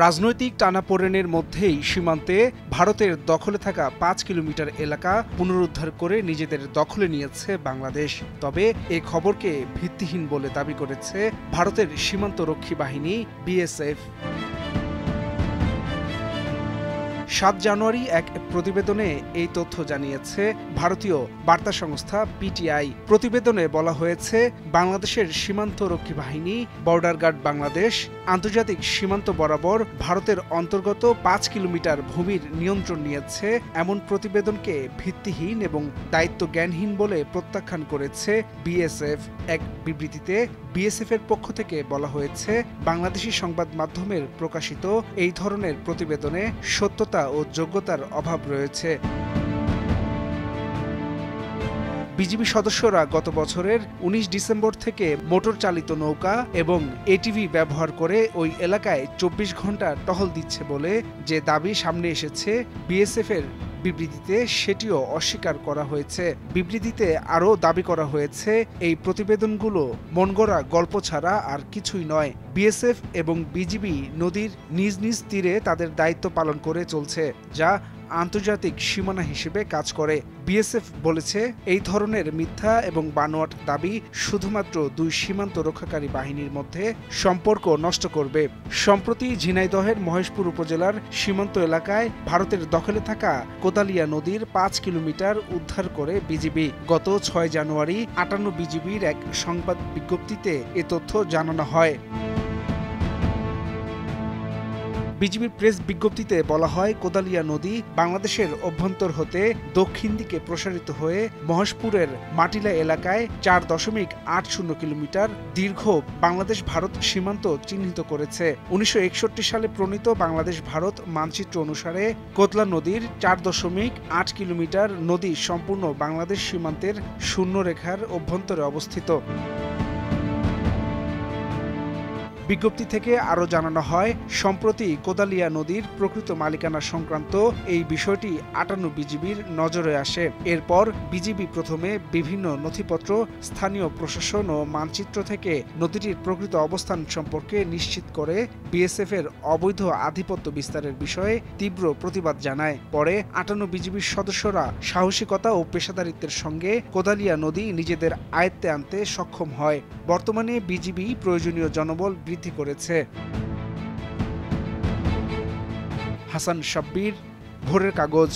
রাজনৈতিক টানাপোড়েনের মধ্যেই সীমান্তে ভারতের দখলে থাকা ৫ কিলোমিটার এলাকা পুনরুদ্ধার করে নিজেদের দখলে নিয়েছে বাংলাদেশ। তবে এ খবরকে ভিত্তিহীন বলে দাবি করেছে ভারতের সীমান্তরক্ষী বাহিনী বিএসএফ। ৭ জানুয়ারি এক প্রতিবেদনে এই তথ্য জানিয়েছে ভারতীয় বার্তা সংস্থা পিটিআই। প্রতিবেদনে বলা হয়েছে, বাংলাদেশের সীমান্তরক্ষী বাহিনী বর্ডার গার্ড বাংলাদেশ আন্তর্জাতিক সীমান্ত বরাবর ভারতের অন্তর্গত ৫ কিলোমিটার ভূমির নিয়ন্ত্রণ নিয়েছে। এমন প্রতিবেদনকে ভিত্তিহীন এবং দায়িত্বজ্ঞানহীন বলে প্রত্যাখ্যান করেছে বিএসএফ। এক বিবৃতিতে বিএসএফের পক্ষ থেকে বলা হয়েছে, বাংলাদেশি সংবাদ মাধ্যমের প্রকাশিত এই ধরনের প্রতিবেদনে সত্যতা ও যোগ্যতার অভাব রয়েছে। বিজিবি সদস্যরা গত বছরের ১৯ ডিসেম্বর থেকে মোটর চালিত নৌকা এবং এটিভি ব্যবহার করে ওই এলাকায় ২৪ ঘন্টা টহল দিচ্ছে বলে যে দাবি সামনে এসেছে বিএসএফের বিবৃতিতে সেটিও অস্বীকার করা হয়েছে। বিবৃতিতে আরও দাবি করা হয়েছে, এই প্রতিবেদনগুলো মনগড়া গল্প ছাড়া আর কিছুই নয়। বিএসএফ এবং বিজিবি নদীর নিজ নিজ তীরে তাদের দায়িত্ব পালন করে চলছে, যা আন্তর্জাতিক সীমানা হিসেবে কাজ করে। বিএসএফ বলেছে, এই ধরনের মিথ্যা এবং বানোয়াট দাবি শুধুমাত্র দুই সীমান্ত রক্ষাকারী বাহিনীর মধ্যে সম্পর্ক নষ্ট করবে। সম্প্রতি ঝিনাইদহের মহেশপুর উপজেলার সীমান্ত এলাকায় ভারতের দখলে থাকা কোদালিয়া নদীর ৫ কিলোমিটার উদ্ধার করে বিজিবি। গত ৬ জানুয়ারি ৫৮ বিজিবির এক সংবাদ বিজ্ঞপ্তিতে এ তথ্য জানানো হয়। বিজিবির প্রেস বিজ্ঞপ্তিতে বলা হয়, কোদালিয়া নদী বাংলাদেশের অভ্যন্তর হতে দক্ষিণ দিকে প্রসারিত হয়ে মহেশপুরের মাটিলা এলাকায় ৪.৮০ কিলোমিটার দীর্ঘ বাংলাদেশ ভারত সীমান্ত চিহ্নিত করেছে। ১৯৬১ সালে প্রণীত বাংলাদেশ ভারত মানচিত্র অনুসারে কোদলা নদীর ৪.৮ কিলোমিটার নদী সম্পূর্ণ বাংলাদেশ সীমান্তের শূন্যরেখার অভ্যন্তরে অবস্থিত। বিজ্ঞপ্তি থেকে আরও জানানো হয়, সম্প্রতি কোদালিয়া নদীর প্রকৃত মালিকানা সংক্রান্ত এই বিষয়টি ৫৮ বিজিবির নজরে আসে। এরপর বিজিবি প্রথমে বিভিন্ন নথিপত্র, স্থানীয় প্রশাসন ও মানচিত্র থেকে নদীটির প্রকৃত অবস্থান সম্পর্কে নিশ্চিত করে বিএসএফের অবৈধ আধিপত্য বিস্তারের বিষয়ে তীব্র প্রতিবাদ জানায়। পরে ৫৮ বিজিবির সদস্যরা সাহসিকতা ও পেশাদারিত্বের সঙ্গে কোদালিয়া নদী নিজেদের আয়ত্তে আনতে সক্ষম হয়। বর্তমানে বিজিবি প্রয়োজনীয় জনবল বৃদ্ধি করেছে। হাসান শাব্বির, ভোরের কাগজ।